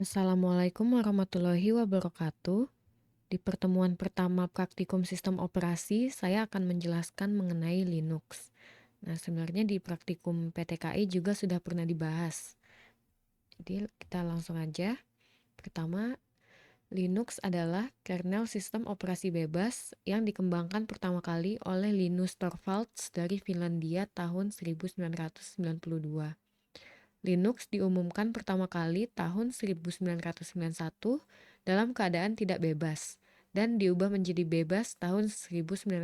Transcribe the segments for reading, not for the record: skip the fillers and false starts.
Assalamualaikum warahmatullahi wabarakatuh. Di pertemuan pertama praktikum sistem operasi, saya akan menjelaskan mengenai Linux. Nah, sebenarnya di praktikum PTKI juga sudah pernah dibahas. Jadi, kita langsung aja. Pertama, Linux adalah kernel sistem operasi bebas yang dikembangkan pertama kali oleh Linus Torvalds dari Finlandia tahun 1992. Linux diumumkan pertama kali tahun 1991 dalam keadaan tidak bebas dan diubah menjadi bebas tahun 1992.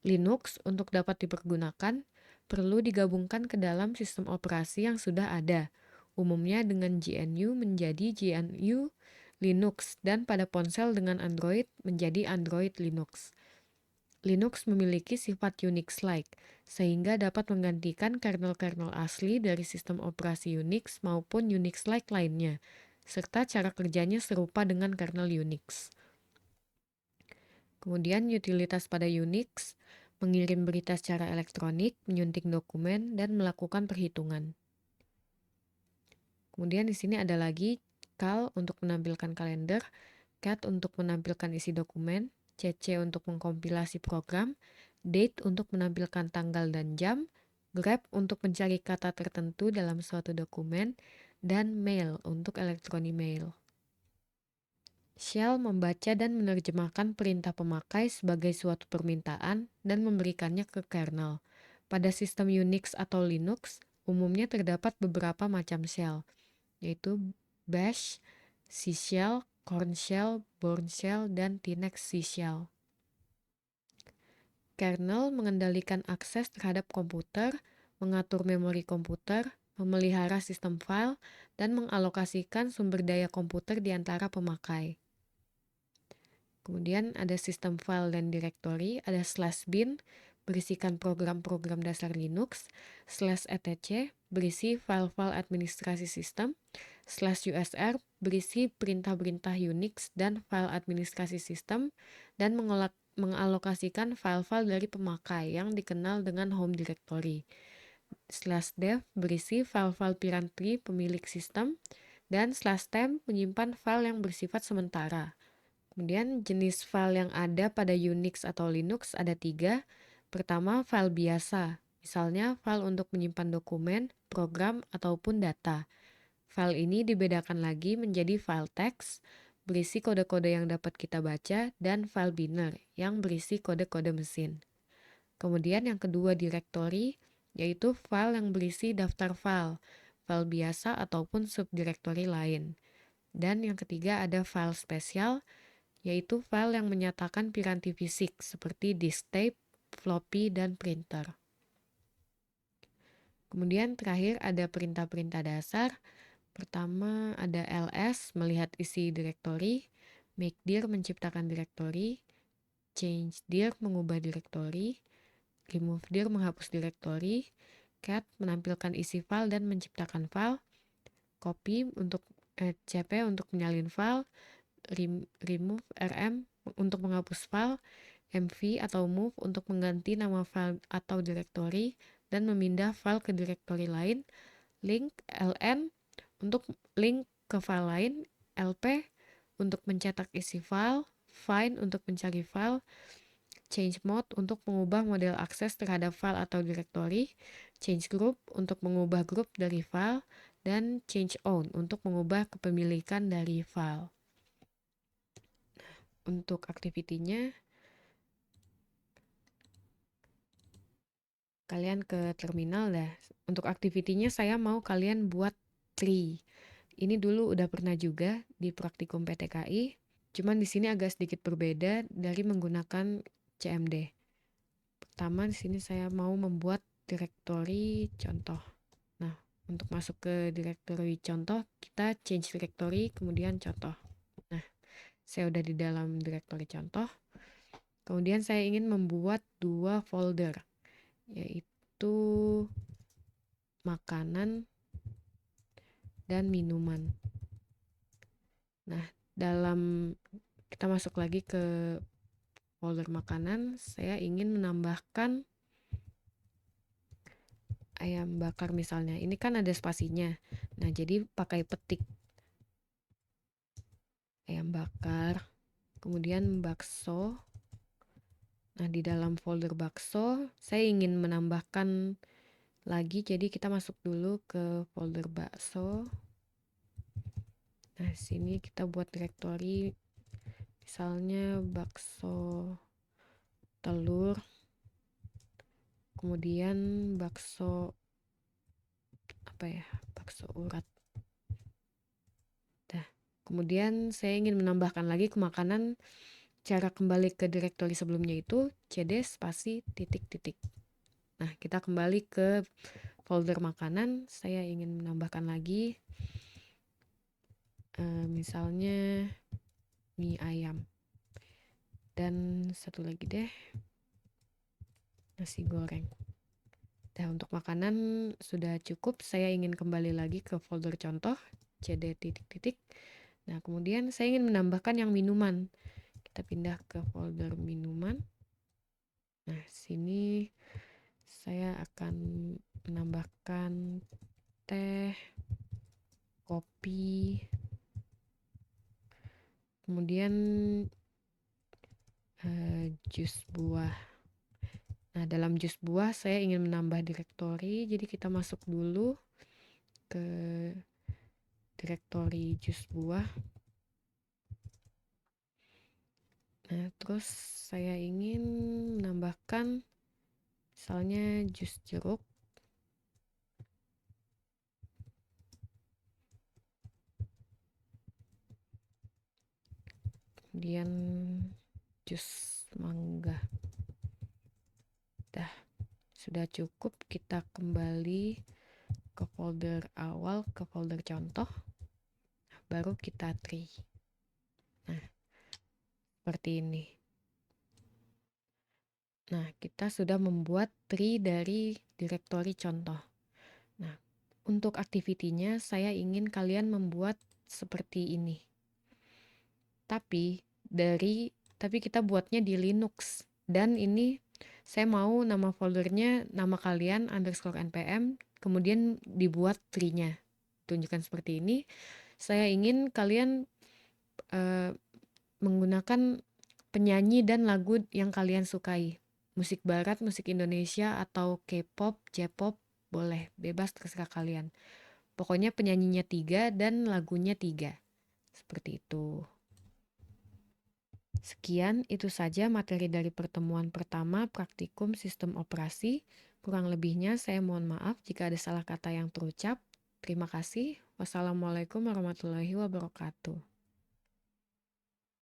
Linux untuk dapat dipergunakan perlu digabungkan ke dalam sistem operasi yang sudah ada, umumnya dengan GNU menjadi GNU Linux dan pada ponsel dengan Android menjadi Android Linux. Linux memiliki sifat Unix-like, sehingga dapat menggantikan kernel-kernel asli dari sistem operasi Unix maupun Unix-like lainnya, serta cara kerjanya serupa dengan kernel Unix. Kemudian utilitas pada Unix, mengirim berita secara elektronik, menyunting dokumen, dan melakukan perhitungan. Kemudian di sini ada lagi cal untuk menampilkan kalender, cat untuk menampilkan isi dokumen, cc untuk mengkompilasi program, date untuk menampilkan tanggal dan jam, grep untuk mencari kata tertentu dalam suatu dokumen, dan mail untuk elektronik mail. Shell membaca dan menerjemahkan perintah pemakai sebagai suatu permintaan dan memberikannya ke kernel. Pada sistem Unix atau Linux, umumnya terdapat beberapa macam shell, yaitu Bash, C Shell, Korn Shell, Bourne Shell, dan Tinex C Shell. Kernel mengendalikan akses terhadap komputer, mengatur memori komputer, memelihara sistem file, dan mengalokasikan sumber daya komputer di antara pemakai. Kemudian ada sistem file dan directory, ada /bin, berisikan program-program dasar Linux, /etc, berisi file-file administrasi sistem, /usr, berisi perintah-perintah Unix dan file administrasi sistem, dan mengalokasikan file-file dari pemakai yang dikenal dengan home directory. /dev berisi file-file piranti pemilik sistem, dan /temp menyimpan file yang bersifat sementara. Kemudian jenis file yang ada pada Unix atau Linux ada 3. Pertama, file biasa, misalnya file untuk menyimpan dokumen, program, ataupun data. File ini dibedakan lagi menjadi file teks, berisi kode-kode yang dapat kita baca, dan file binary, yang berisi kode-kode mesin. Kemudian yang kedua directory, yaitu file yang berisi daftar file, file biasa ataupun subdirektori lain. Dan yang ketiga ada file spesial, yaitu file yang menyatakan piranti fisik seperti disk tape, floppy, dan printer. Kemudian terakhir ada perintah-perintah dasar. Pertama ada ls, melihat isi direktori, make dir menciptakan direktori, change dir mengubah direktori, remove dir menghapus direktori, cat menampilkan isi file dan menciptakan file, copy untuk cp untuk menyalin file, remove rm untuk menghapus file, mv atau move untuk mengganti nama file atau direktori dan memindah file ke direktori lain, link ln untuk link ke file lain, lp untuk mencetak isi file, find untuk mencari file, change mode untuk mengubah model akses terhadap file atau direktori, change group untuk mengubah grup dari file, dan change own untuk mengubah kepemilikan dari file. Untuk aktivitinya, kalian ke terminal dah. Untuk aktivitinya saya mau kalian buat tree. Ini dulu udah pernah juga di praktikum PTKI, cuman di sini agak sedikit berbeda dari menggunakan CMD. Pertama di sini saya mau membuat direktori contoh. Nah, untuk masuk ke direktori contoh, kita change directory kemudian contoh. Nah, saya udah di dalam direktori contoh. Kemudian saya ingin membuat 2 folder, yaitu makanan dan minuman. Nah, dalam kita masuk lagi ke folder makanan, saya ingin menambahkan ayam bakar misalnya. Ini kan ada spasinya. Nah, jadi pakai petik ayam bakar, kemudian bakso. Nah, di dalam folder bakso, saya ingin menambahkan lagi, jadi kita masuk dulu ke folder bakso. Nah, sini kita buat direktori, misalnya bakso telur, kemudian bakso bakso urat. Nah, kemudian saya ingin menambahkan lagi ke makanan. Cara kembali ke direktori sebelumnya itu cd spasi titik titik. Nah, kita kembali ke folder makanan. Saya ingin menambahkan lagi misalnya mie ayam, dan satu lagi deh, nasi goreng. Nah, untuk makanan sudah cukup. Saya ingin kembali lagi ke folder contoh cd titik titik. Nah, kemudian saya ingin menambahkan yang minuman. Kita pindah ke folder minuman. Nah, sini saya akan menambahkan teh, kopi, kemudian jus buah. Nah, dalam jus buah saya ingin menambah direktori, jadi kita masuk dulu ke direktori jus buah. Nah, terus saya ingin menambahkan misalnya jus jeruk, kemudian jus mangga. Dah, sudah cukup. Kita kembali ke folder awal, ke folder contoh, baru kita tree. Nah, seperti ini. Nah, kita sudah membuat tree dari direktori contoh. Nah, untuk activity-nya saya ingin kalian membuat seperti ini. Tapi kita buatnya di Linux. Dan ini saya mau nama foldernya nama kalian _npm, kemudian dibuat tree-nya. Tunjukkan seperti ini. Saya ingin kalian menggunakan penyanyi dan lagu yang kalian sukai. Musik barat, musik Indonesia, atau K-pop, J-pop, boleh. Bebas, terserah kalian. Pokoknya penyanyinya 3 dan lagunya 3. Seperti itu. Sekian, itu saja materi dari pertemuan pertama praktikum sistem operasi. Kurang lebihnya saya mohon maaf jika ada salah kata yang terucap. Terima kasih. Wassalamualaikum warahmatullahi wabarakatuh.